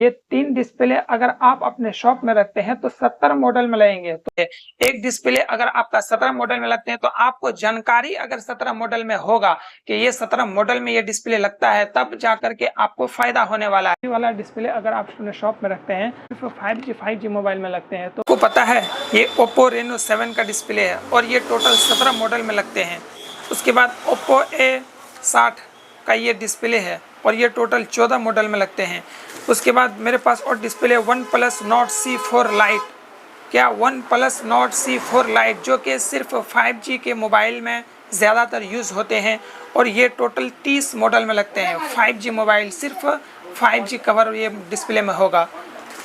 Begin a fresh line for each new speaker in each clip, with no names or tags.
ये 3 डिस्प्ले अगर आप अपने शॉप में रखते हैं तो 70 मॉडल में लगेंगे। तो एक डिस्प्ले अगर आपका 17 मॉडल में लगते हैं तो आपको जानकारी अगर 17 मॉडल में होगा कि ये 17 मॉडल में ये डिस्प्ले लगता है, तब जाकर के आपको फायदा होने वाला है। ये वाला डिस्प्ले अगर आप अपने शॉप में रखते हैं सिर्फ 5G मोबाइल में लगते हैं। तो आपको पता है ये Oppo Reno 7 का डिस्प्ले है और ये टोटल 17 मॉडल में लगते हैं। उसके बाद Oppo A60 का ये डिस्प्ले है और ये टोटल 14 मॉडल में लगते हैं। उसके बाद मेरे पास और display OnePlus Nord C4 Lite, क्या OnePlus Nord C4 Lite जो कि सिर्फ 5G के मोबाइल में ज़्यादातर यूज़ होते हैं और ये टोटल 30 मॉडल में लगते हैं। 5G मोबाइल सिर्फ 5G कवर ये डिस्प्ले में होगा।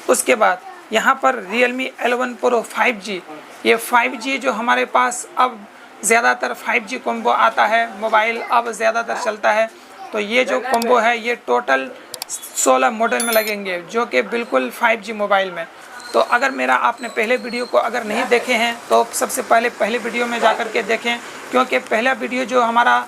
उसके बाद यहाँ पर Realme L1 Pro 5G, ये 5G जो हमारे पास अब ज़्यादातर 5G कॉम्बो आता है, मोबाइल अब ज़्यादातर चलता है। तो ये जो कॉम्बो है ये टोटल 16 मॉडल में लगेंगे जो कि बिल्कुल 5G मोबाइल में। तो अगर मेरा आपने पहले वीडियो को अगर नहीं देखे हैं तो सबसे पहले वीडियो में जाकर के देखें, क्योंकि पहला वीडियो जो हमारा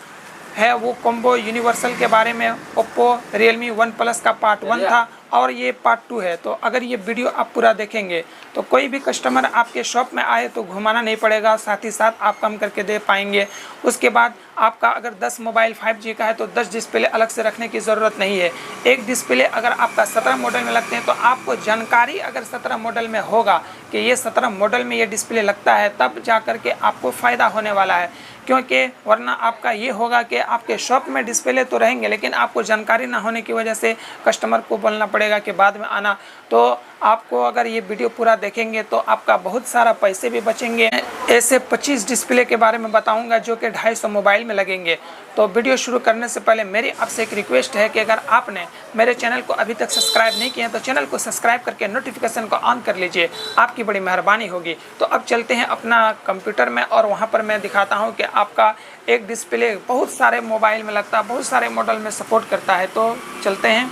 है वो कॉम्बो यूनिवर्सल के बारे में ओप्पो रियलमी वन प्लस का पार्ट 1 था और ये पार्ट 2 है। तो अगर ये वीडियो आप पूरा देखेंगे तो कोई भी कस्टमर आपके शॉप में आए तो घुमाना नहीं पड़ेगा, साथ ही साथ आप कम करके दे पाएंगे। उसके बाद आपका अगर 10 मोबाइल 5G का है तो 10 डिस्प्ले अलग से रखने की ज़रूरत नहीं है। एक डिस्प्ले अगर आपका 17 मॉडल में लगते हैं तो आपको जानकारी अगर 17 मॉडल में होगा कि ये 17 मॉडल में ये डिस्प्ले लगता है, तब जा कर के आपको फ़ायदा होने वाला है। क्योंकि वरना आपका ये होगा कि आपके शॉप में डिस्प्ले तो रहेंगे लेकिन आपको जानकारी ना होने की वजह से कस्टमर को बोलना पड़ेगा कि बाद में आना। तो आपको अगर ये वीडियो पूरा देखेंगे तो आपका बहुत सारा पैसे भी बचेंगे। ऐसे 25 डिस्प्ले के बारे में बताऊंगा जो कि 250 मोबाइल में लगेंगे। तो वीडियो शुरू करने से पहले मेरी आपसे एक रिक्वेस्ट है कि अगर आपने मेरे चैनल को अभी तक सब्सक्राइब नहीं किया तो चैनल को सब्सक्राइब करके नोटिफिकेशन को ऑन कर लीजिए, आपकी बड़ी मेहरबानी होगी। तो अब चलते हैं अपना कंप्यूटर में और वहाँ पर मैं दिखाता हूँ कि आपका एक डिस्प्ले बहुत सारे मोबाइल में लगता है, बहुत सारे मॉडल में सपोर्ट करता है। तो चलते हैं।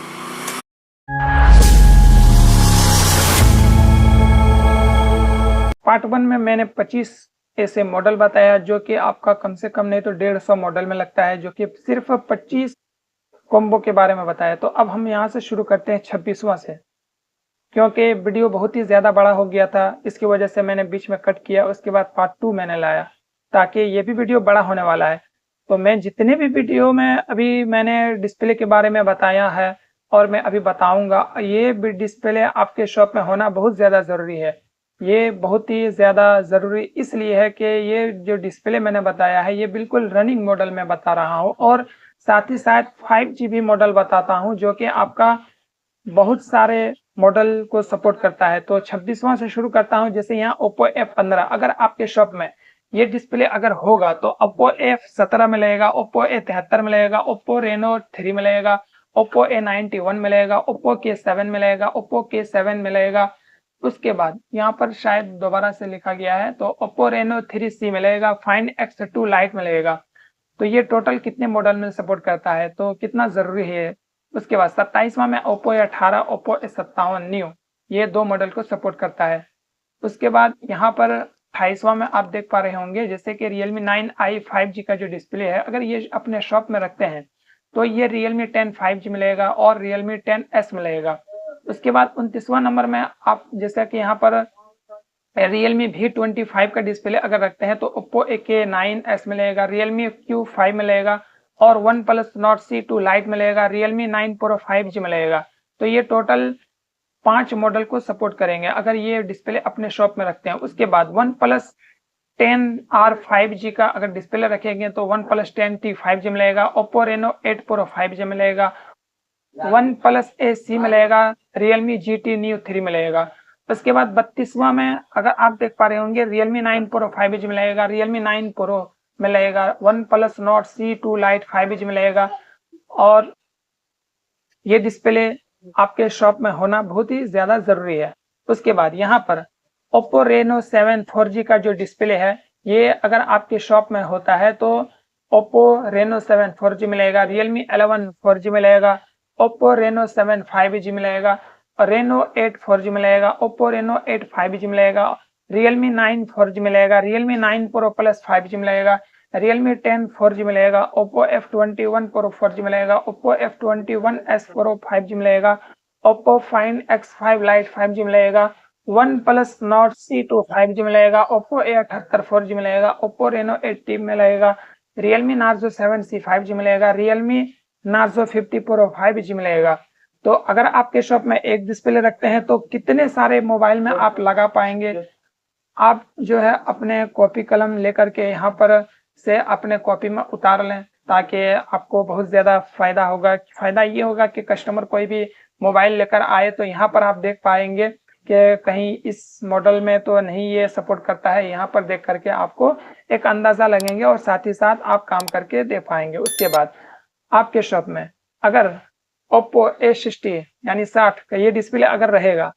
पार्ट 1 में मैंने 25 ऐसे मॉडल बताया जो कि आपका कम से कम नहीं तो 150 मॉडल में लगता है, जो कि सिर्फ 25 कॉम्बो के बारे में बताया। तो अब हम यहाँ से शुरू करते हैं 26वां से, क्योंकि वीडियो बहुत ही ज़्यादा बड़ा हो गया था, इसकी वजह से मैंने बीच में कट किया। उसके बाद पार्ट 2 मैंने लाया ताकि ये भी वीडियो बड़ा होने वाला है। तो मैं जितने भी वीडियो में अभी मैंने डिस्प्ले के बारे में बताया है और मैं अभी बताऊंगा, ये भी डिस्प्ले आपके शॉप में होना बहुत ज़्यादा ज़रूरी है। ये बहुत ही ज़्यादा ज़रूरी इसलिए है कि ये जो डिस्प्ले मैंने बताया है ये बिल्कुल रनिंग मॉडल में बता रहा हूँ और साथ ही साथ 5G भी मॉडल बताता हूँ जो कि आपका बहुत सारे मॉडल को सपोर्ट करता है। तो 26वां से शुरू करता हूं। जैसे यहाँ Oppo F15 अगर आपके शॉप में ये डिस्प्ले अगर होगा तो Oppo F17 में लगेगा, Oppo A73 में लगेगा, Oppo Reno 3 में लगेगा, Oppo A91 में लगेगा, Oppo K7 में लगेगा, Oppo K7 में लगेगा। उसके बाद यहाँ पर शायद दोबारा से लिखा गया है तो Oppo Reno 3C में लगेगा, Find X2 Lite में लगेगा। तो ये टोटल कितने मॉडल में सपोर्ट करता है, तो कितना जरूरी है। उसके बाद 27वां में Oppo A18, Oppo A57 new, ये 2 मॉडल को सपोर्ट करता है। उसके बाद यहाँ पर 28वां में आप देख पा रहे होंगे जैसे कि Realme 9i 5G का जो डिस्प्ले है, अगर ये अपने शॉप में रखते हैं तो ये Realme 10 5G मिलेगा और Realme 10s मिलेगा। उसके बाद 29वां नंबर में आप जैसा कि यहाँ पर Realme V25 का डिस्प्ले अगर रखते हैं तो Oppo AK9s मिलेगा, Realme Q5 मिलेगा और OnePlus Nord C2 Lite मिलेगा, Realme 9 Pro 5G मिलेगा। तो ये टोटल 5 मॉडल को सपोर्ट करेंगे अगर ये डिस्प्ले अपने शॉप में रखते हैं। उसके बाद OnePlus 10R 5G का अगर डिस्प्ले रखेंगे तो OnePlus 10T 5G मिलेगा, Oppo Reno 8 Pro 5G मिलेगा, OnePlus AC मिलेगा, Realme GT Neo 3 मिलेगा। उसके बाद 32वां में अगर आप देख पा रहे होंगे Realme 9 Pro 5G मिलेगा, Realme 9 Pro मिलेगा, OnePlus Nord C2 Lite 5G मिलेगा। और ये डिस्प्ले आपके शॉप में होना बहुत ही ज्यादा जरूरी है। उसके बाद यहाँ पर Oppo Reno 7 4G का जो डिस्प्ले है ये अगर आपके शॉप में होता है तो Oppo Reno 7 4G मिलेगा, Realme 11 4G मिलेगा, Oppo Reno 7 5G मिलेगा, Reno 8 4G मिलेगा, Oppo Reno 8 5G मिलेगा, Realme 9 4G मिलेगा, Realme 9 Pro Plus 5G मिलेगा, Realme 10 4G मिलेगा, Oppo F21 Pro 4G मिलेगा, Oppo F21s Pro 5G मिलेगा Oppo fine X5 light 5G मिलेगा, one plus not C2 5G मिलेगा, Oppo A78 4G मिलेगा, Oppo Reno 80 मिलेगा, Realme Narzo 7C 5G मिलेगा, Realme Narzo 50 pro 5G मिलेगा। तो अगर आपके शॉप में एक डिस्प्ले रखते हैं तो कितने सारे मोबाइल में आप लगा पाएंगे। आप जो है अपने कॉपी कलम लेकर के यहाँ पर से अपने कॉपी में उतार लें, ताकि आपको बहुत ज़्यादा फायदा होगा। फायदा ये होगा कि कस्टमर कोई भी मोबाइल लेकर आए तो यहाँ पर आप देख पाएंगे कि कहीं इस मॉडल में तो नहीं ये सपोर्ट करता है, यहाँ पर देख करके आपको एक अंदाज़ा लगेंगे और साथ ही साथ आप काम करके दे पाएंगे। उसके बाद आपके शॉप में अगर ओप्पो A60 यानी 60 का ये डिस्प्ले अगर रहेगा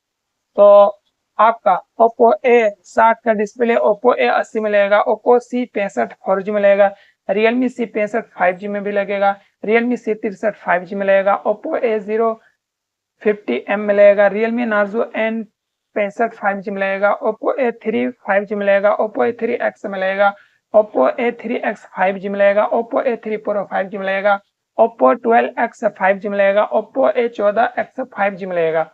तो आपका ओप्पो A60 का डिस्प्ले ओप्पो A80 मिलेगा, ओप्पो C65 4G मिलेगा, रियलमी C65 5G में भी लगेगा, रियलमी C63 5G मिलेगा, ओप्पो A050M मिलेगा, रियलमी नार्जो N65 5G मिलेगा, ओप्पो A3 5G मिलेगा, ओप्पो A3X मिलेगा, ओप्पो A3X 5G मिलेगा, ओप्पो A3 Pro 5G मिलेगा, ओप्पो 12X 5G मिलेगा, ओप्पो A14X 5G मिलेगा।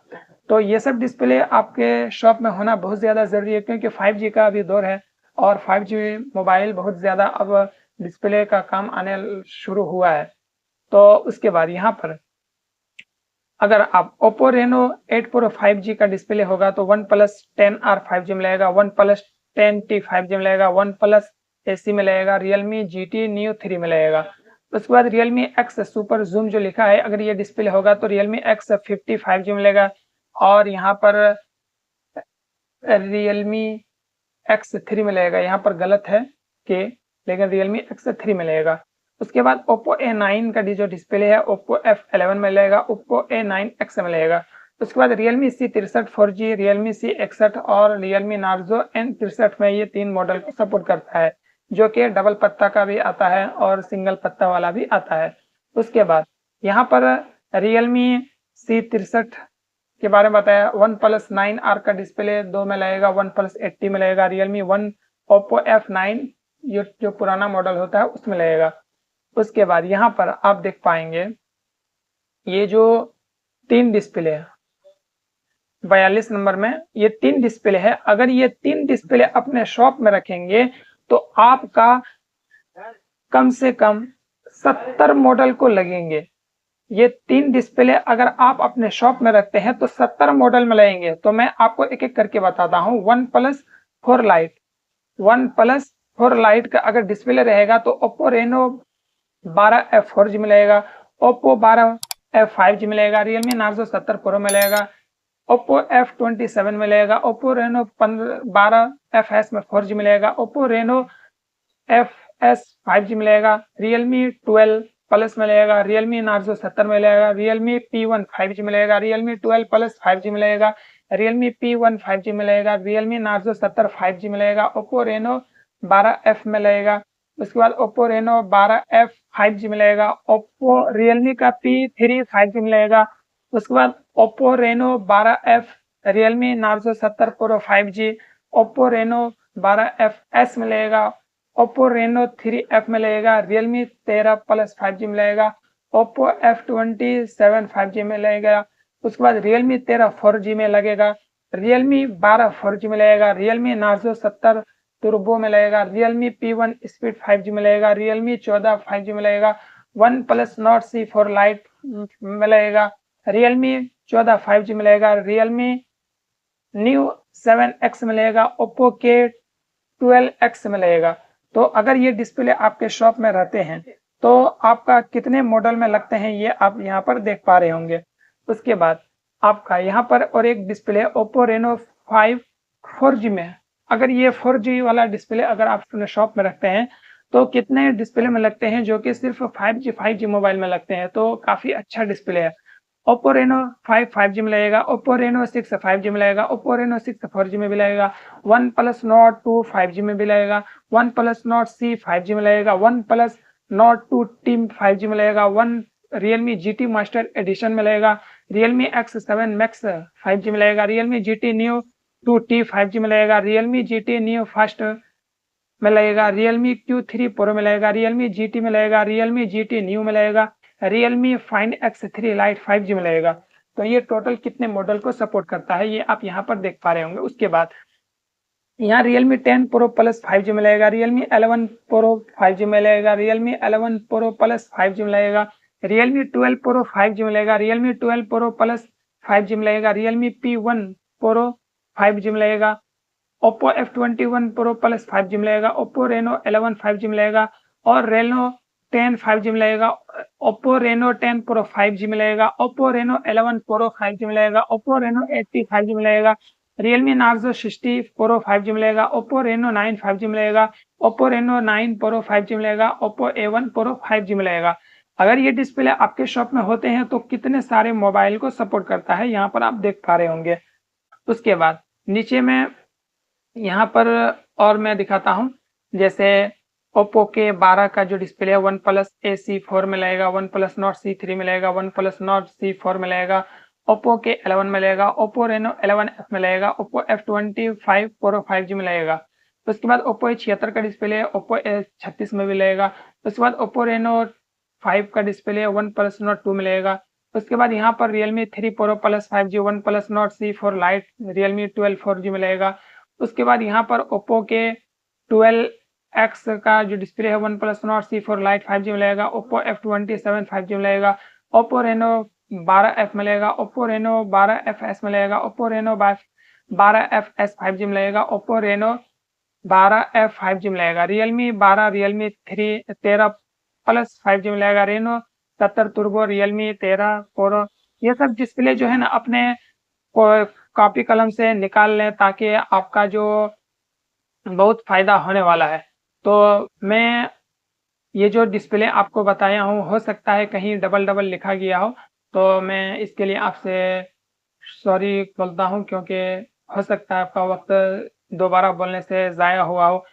तो ये सब डिस्प्ले आपके शॉप में होना बहुत ज़्यादा ज़रूरी है, क्योंकि 5G का अभी दौर है और 5G मोबाइल बहुत ज़्यादा अब डिस्प्ले का काम आने शुरू हुआ है। तो उसके बाद यहाँ पर अगर आप ओप्पो रेनो 8 प्रो 5G का डिस्प्ले होगा तो वन प्लस 10R 5G मिलेगा, वन प्लस 10T 5G मिलेगा, वन प्लस AC मिलेगा, रियलमी GT Neo 3 मिलेगा। उसके बाद रियलमी X सुपर जूम जो लिखा है, अगर ये डिस्प्ले होगा तो रियलमी X50 5G मिलेगा और यहाँ पर रियलमी X3 मिलेगा। यहाँ पर गलत है कि, लेकिन रियलमी X3 मिलेगा। उसके बाद ओप्पो A9 का जो डिस्प्ले है ओप्पो F11 मिलेगा, ओप्पो A9X मिलेगा। उसके बाद Realme C63 4G, Realme C61 और रियलमी नार्जो N63 में ये 3 मॉडल को सपोर्ट करता है, जो कि डबल पत्ता का भी आता है और सिंगल पत्ता वाला भी आता है। उसके बाद यहाँ पर रियलमी C63 के बारे में बताया, वन प्लस 9R का डिस्प्ले 2 में लगेगा, वन प्लस 80 में लगेगा, रियलमी वन ओप्पो F9 ये जो पुराना मॉडल होता है उसमें लगेगा। उसके बाद यहाँ पर आप देख पाएंगे ये जो 3 डिस्प्ले है 42 नंबर में ये 3 डिस्प्ले है, अगर ये 3 डिस्प्ले अपने शॉप में रखेंगे तो आपका कम से कम 70 मॉडल को लगेंगे। ये 3 डिस्प्ले अगर आप अपने शॉप में रखते हैं तो 70 मॉडल में लगेंगे। तो मैं आपको एक एक करके बताता हूँ। One plus 4 light, one plus 4 light का अगर डिस्प्ले रहेगा तो ओप्पो रेनो 12F 4G मिलेगा, ओप्पो 12F 5G मिलेगा, रियलमी नार्जो 70 प्रो मिलेगा, ओप्पो F27 मिलेगा, ओप्पो रेनो 12FS में 4G मिलेगा, ओप्पो रेनो FS 5G मिलेगा, रियलमी 12 प्लस मिलेगा, रियलमी नार्जो 70 मिलेगा, रियलमी P1 5G मिलेगा, रियलमी 12 प्लस 5G मिलेगा, रियलमी P1 5G मिलेगा, रियलमी नार्जो 70 5G मिलेगा, ओप्पो रेनो 12F मिलेगा। उसके बाद ओप्पो रेनो 12F 5G मिलेगा, ओप्पो रियलमी का P3 5G मिलेगा। उसके बाद Oppo Reno 12F, Realme Narzo 70 Pro 5G, Oppo Reno 12FS मिलेगा, ओप्पो रेनो 3F मिलेगा, रियलमी 13 प्लस 5G मिलेगा, ओप्पो F27 5G मिलेगा। उसके बाद रियलमी 13 4G में लगेगा, रियलमी 12 4G मिलेगा, रियलमी नार्जो 70 टर्बो मिलेगा, रियलमी P1 स्पीड 5G मिलेगा, रियलमी 14 5G मिलेगा, one plus not C4 light मिलेगा, रियलमी 14 5G मिलेगा, रियलमी न्यू 7X मिलेगा, ओप्पो K12X मिलेगा। तो अगर ये डिस्प्ले आपके शॉप में रहते हैं तो आपका कितने मॉडल में लगते हैं ये आप यहाँ पर देख पा रहे होंगे। उसके बाद आपका यहाँ पर और एक डिस्प्ले ओप्पो रेनो 5 4G में, अगर ये 4G वाला डिस्प्ले अगर आप अपने शॉप में रखते हैं तो कितने डिस्प्ले में लगते हैं, जो कि सिर्फ 5G मोबाइल में लगते हैं। तो काफ़ी अच्छा डिस्प्ले है। ओप्पो रेनो 5 5G में लगेगा, ओप्पो रेनो 6 5G में लगेगा, ओप्पो रेनो 6 4G में भी लगेगा, वन प्लस नॉट 2 5G में भी लगेगा, one plus not C 5G में लगेगा, one plus not 2 team 5G में लगेगा, one Realme GT master addition में लगेगा, रियलमी X7 मैक्स 5G में लगेगा, Realme GT new 2T 5G में लगेगा, रियलमी GT न्यू फास्ट में लगेगा, रियलमी Q3 प्रो में लगेगा, रियलमी GT में लगेगा, रियलमी GT न्यू में लगेगा, Realme find X3 light 5G में लगेगा। तो ये टोटल कितने मॉडल को सपोर्ट करता है ये आप यहाँ पर देख पा रहे होंगे। उसके बाद यहाँ Realme 10 Pro Plus 5G मिलेगा, Realme 11 Pro 5G मिलेगा, Realme 11 Pro Plus 5G मिलेगा, Realme 12 Pro 5G मिलेगा, Realme 12 Pro Plus 5G मिलेगा, Realme P1 Pro 5G मिलेगा, Oppo F21 Pro Plus 5G मिलेगा, Oppo Reno 11 5G मिलेगा और Reno 10 5G मिलेगा, Oppo Reno 10 Pro 5G मिलेगा, Oppo Reno 11 Pro 5G मिलेगा, Oppo Reno 80 5G मिलेगा, Realme Narzo 60 Pro 5G मिलेगा, Oppo Reno 9 5G मिलेगा, Oppo Reno 9 Pro 5G मिलेगा, Oppo A1 Pro 5G मिलेगा। अगर ये डिस्प्ले आपके शॉप में होते हैं तो कितने सारे मोबाइल को सपोर्ट करता है यहाँ पर आप देख पा रहे होंगे। उसके बाद नीचे में यहाँ पर और मैं दिखाता हूँ, जैसे ओप्पो के 12 का जो डिस्प्ले है वन प्लस AC4 मिलेगा, वन प्लस नॉट C3 मिलेगा, वन प्लस नॉट C4 मिलेगा, ओप्पो के 11 मिलेगा, ओप्पो रेनो 11F मिलेगा, ओप्पो F25 Pro 5G मिलेगा। उसके बाद ओप्पो A76 का डिस्प्ले ओप्पो A36 में मिलेगा। उसके बाद ओप्पो रेनो 5 का डिस्प्ले वन प्लस नॉट 2 मिलेगा। उसके बाद यहाँ पर Realme 3 Pro Plus 5G, one plus not C4 Lite, Realme 12 4G मिलेगा। उसके बाद यहाँ पर ओप्पो के 12X का जो डिस्प्ले है one plus not C4 Lite 5G मिलेगा, ओप्पो F27 5G मिलेगा, ओप्पो रेनो 12F मिलेगा, ओप्पो रेनो 12FS मिलेगा, ओप्पो रेनो 12FS 5G मिलेगा, ओप्पो रेनो 12F 5G मिलेगा, Realme 12, Realme 13 प्लस 5G मिलेगा, रेनो 70 तुर्बो, Realme 13 Pro। ये सब डिस्प्ले जो है ना अपने कॉपी कलम से निकाल लें ताकि आपका जो बहुत फायदा होने वाला है। तो मैं ये जो डिस्प्ले आपको बताया हूँ हो सकता है कहीं डबल डबल लिखा गया हो, तो मैं इसके लिए आपसे सॉरी बोलता हूँ, क्योंकि हो सकता है आपका वक्त दोबारा बोलने से ज़ाया हुआ हो।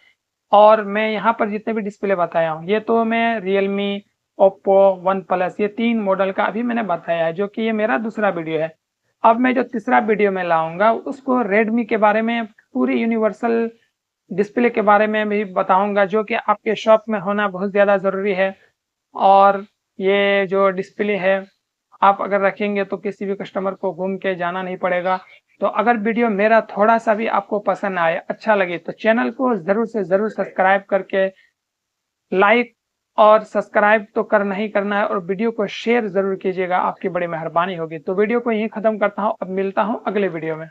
और मैं यहाँ पर जितने भी डिस्प्ले बताया हूँ ये तो मैं Realme, ओप्पो, वन प्लस ये 3 मॉडल का अभी मैंने बताया है, जो कि ये मेरा दूसरा वीडियो है। अब मैं जो तीसरा वीडियो में लाऊंगा उसको रेडमी के बारे में, पूरी यूनिवर्सल डिस्प्ले के बारे में भी बताऊंगा, जो कि आपके शॉप में होना बहुत ज़्यादा ज़रूरी है। और ये जो डिस्प्ले है आप अगर रखेंगे तो किसी भी कस्टमर को घूम के जाना नहीं पड़ेगा। तो अगर वीडियो मेरा थोड़ा सा भी आपको पसंद आए, अच्छा लगे, तो चैनल को ज़रूर से ज़रूर सब्सक्राइब करके लाइक और सब्सक्राइब तो करना ही करना है, और वीडियो को शेयर ज़रूर कीजिएगा, आपकी बड़ी मेहरबानी होगी। तो वीडियो को यहीं ख़त्म करता हूँ, अब मिलता हूँ अगले वीडियो में।